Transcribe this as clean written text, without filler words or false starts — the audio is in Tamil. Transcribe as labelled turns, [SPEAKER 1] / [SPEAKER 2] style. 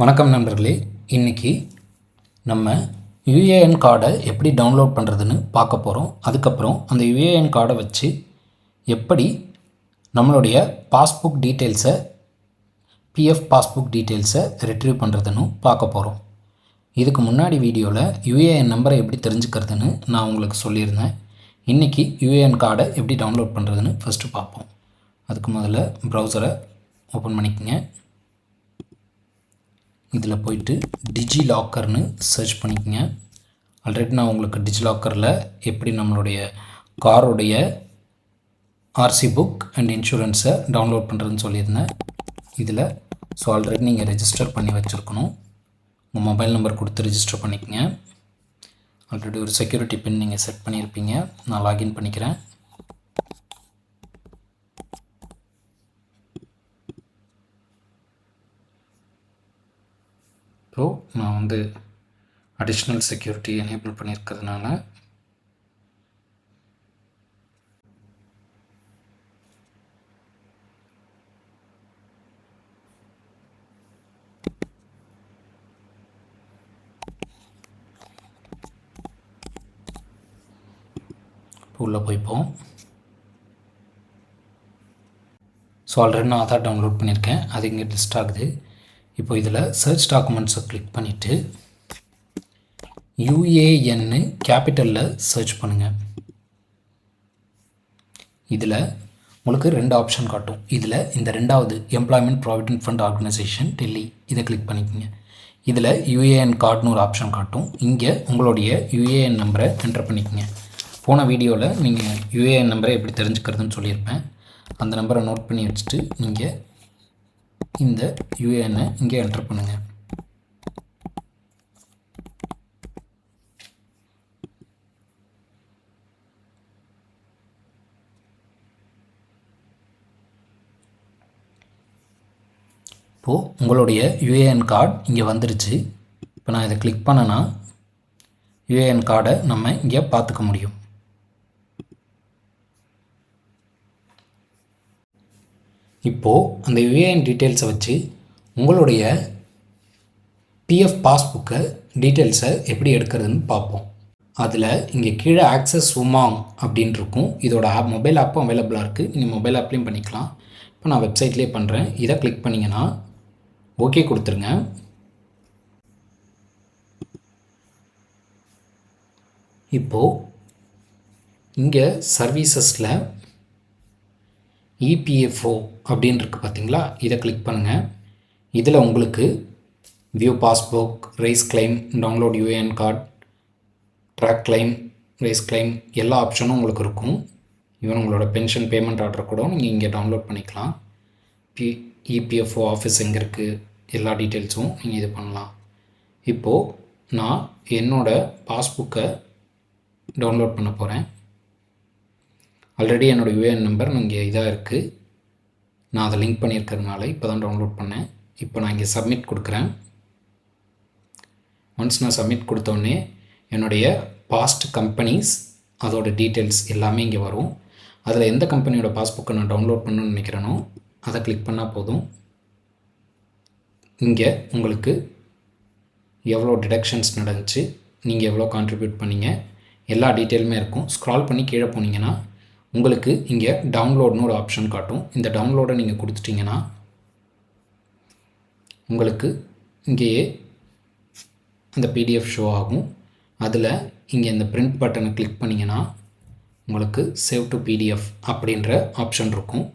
[SPEAKER 1] வணக்கம் நண்பர்களே. இன்றைக்கி நம்ம யுஏஎன் கார்டை எப்படி டவுன்லோட் பண்ணுறதுன்னு பார்க்க போகிறோம். அதுக்கப்புறம் அந்த யுஏஎன் கார்டை வச்சு எப்படி நம்மளுடைய பாஸ்புக் டீட்டெயில்ஸை பிஎஃப் பாஸ்புக் டீட்டெயில்ஸை ரிட்ரீவ் பண்ணுறதுன்னு பார்க்க போகிறோம். இதுக்கு முன்னாடி வீடியோவில் யுஏஎன் நம்பரை எப்படி தெரிஞ்சுக்கிறதுன்னு நான் உங்களுக்கு சொல்லியிருந்தேன். இன்றைக்கி யுஏஎன் கார்டை எப்படி டவுன்லோட் பண்ணுறதுன்னு ஃபஸ்ட்டு பார்ப்போம். அதுக்கு முதல்ல ப்ரௌசரை ஓப்பன் பண்ணிக்கோங்க. இதில் போய்ட்டு டிஜிலாக்கர்னு சர்ச் பண்ணிக்கங்க. ஆல்ரெடி நான் உங்களுக்கு டிஜிலாக்கரில் எப்படி நம்மளுடைய காருடைய ஆர்சி புக் அண்ட் இன்சூரன்ஸை டவுன்லோட் பண்ணுறதுன்னு சொல்லியிருந்தேன். இதில் ஆல்ரெடி நீங்கள் ரெஜிஸ்டர் பண்ணி வச்சுருக்கணும். உங்கள் மொபைல் நம்பர் கொடுத்து ரெஜிஸ்டர் பண்ணிக்கங்க. ஆல்ரெடி ஒரு செக்யூரிட்டி பின் நீங்கள் செட் பண்ணியிருப்பீங்க. நான் லாகின் பண்ணிக்கிறேன். ஸோ நான் அடிஷ்னல் செக்யூரிட்டி எனேபிள் பண்ணியிருக்கிறதுனால உள்ளே போய்ப்போம். ஸோ ஆல்ரெடி நான் ஆதார் டவுன்லோட் பண்ணியிருக்கேன். அது இங்கே லிஸ்ட் ஆகுது. இப்போ இதில் சர்ச் டாக்குமெண்ட்ஸை கிளிக் பண்ணிவிட்டு யுஏஎன்னு கேபிட்டலில் சர்ச் பண்ணுங்கள். இதில் உங்களுக்கு 2 ஆப்ஷன் காட்டும். இதில் இந்த 2வது employment provident fund organisation Delhi, இதை கிளிக் பண்ணிக்கோங்க. இதில் யுஏஎன் கார்டுன்னு ஒரு ஆப்ஷன் காட்டும். இங்கே உங்களுடைய யுஏஎன் நம்பரை என்டர் பண்ணிக்கோங்க. போன வீடியோவில் நீங்கள் யுஏஎன் நம்பரை எப்படி தெரிஞ்சுக்கிறதுன்னு சொல்லியிருப்பேன். அந்த நம்பரை நோட் பண்ணி வச்சுட்டு நீங்கள் இந்த யுஏஎன்னை இங்கே என்டர் பண்ணுங்கள். இப்போது உங்களுடைய யுஏஎன் கார்டு இங்கே வந்துருச்சு. இப்போ நான் இதை கிளிக் பண்ணேன்னா யுஏஎன் கார்டை நம்ம இங்கே பார்த்துக்க முடியும். இப்போது அந்த யுஏஎன் டீட்டெயில்ஸை வச்சு உங்களுடைய பிஎஃப் பாஸ்புக்கை டீட்டெயில்ஸை எப்படி எடுக்கிறதுன்னு பார்ப்போம். அதில் இங்கே கீழே ஆக்சஸ் உமாங் அப்படின்னு இருக்கும். இதோட மொபைல் ஆப்பும் அவைலபிளாக இருக்குது. நீங்கள் மொபைல் ஆப்லேயும் பண்ணிக்கலாம். இப்போ நான் வெப்சைட்லேயே பண்ணுறேன். இதை கிளிக் பண்ணிங்கன்னா ஓகே கொடுத்துருங்க. இப்போது இங்கே சர்வீசஸில் இபிஎஃப்ஓ அப்படின்னு இருக்குது பார்த்தீங்களா, இதை கிளிக் பண்ணுங்கள். இதில் உங்களுக்கு view passbook, raise claim, download UAN card, track claim, raise claim எல்லா ஆப்ஷனும் உங்களுக்கு இருக்கும். ஈவன் உங்களோட பென்ஷன் பேமெண்ட் ஆர்டர் கூட நீங்கள் இங்கே டவுன்லோட் பண்ணிக்கலாம். இபிஎஃப்ஓ ஆஃபீஸ் எங்கே இருக்குது, எல்லா டீட்டெயில்ஸும் நீங்கள் இது பண்ணலாம். இப்போது நான் என்னோடய பாஸ்புக்கை டவுன்லோட் பண்ண போகிறேன். ஆல்ரெடி என்னோடய யுஏஎன் நம்பர் இங்கே இதாக இருக்குது. நான் அதை லிங்க் பண்ணியிருக்கிறதுனால இப்போ தான் டவுன்லோட் பண்ணேன். இப்போ நான் இங்கே சப்மிட் கொடுக்குறேன். ஒன்ஸ் நான் சப்மிட் கொடுத்தோடனே என்னுடைய பாஸ்ட் கம்பெனிஸ் அதோட டீட்டெயில்ஸ் எல்லாமே இங்கே வரும். அதில் எந்த கம்பெனியோட பாஸ்புக்கை நான் டவுன்லோட் பண்ணணும்னு நினைக்கிறேனோ அதை கிளிக் பண்ணால் போதும். இங்கே உங்களுக்கு எவ்வளோ டிடக்ஷன்ஸ் நடந்துச்சு, நீங்கள் எவ்வளோ கான்ட்ரிபியூட் பண்ணீங்க, எல்லா டீட்டெயிலுமே இருக்கும். ஸ்க்ரால் பண்ணி கீழே போனீங்கன்னா உங்களுக்கு இங்கே டவுன்லோட்னு ஒரு ஆப்ஷன் காட்டும். இந்த டவுன்லோடை நீங்கள் கொடுத்துட்டிங்கன்னா உங்களுக்கு இங்கேயே அந்த பிடிஎஃப் ஷோ ஆகும். அதில் இங்கே இந்த பிரிண்ட் பட்டனை கிளிக் பண்ணிங்கன்னா உங்களுக்கு சேவ் டு பிடிஎஃப் அப்படின்ற ஆப்ஷன் இருக்கும்.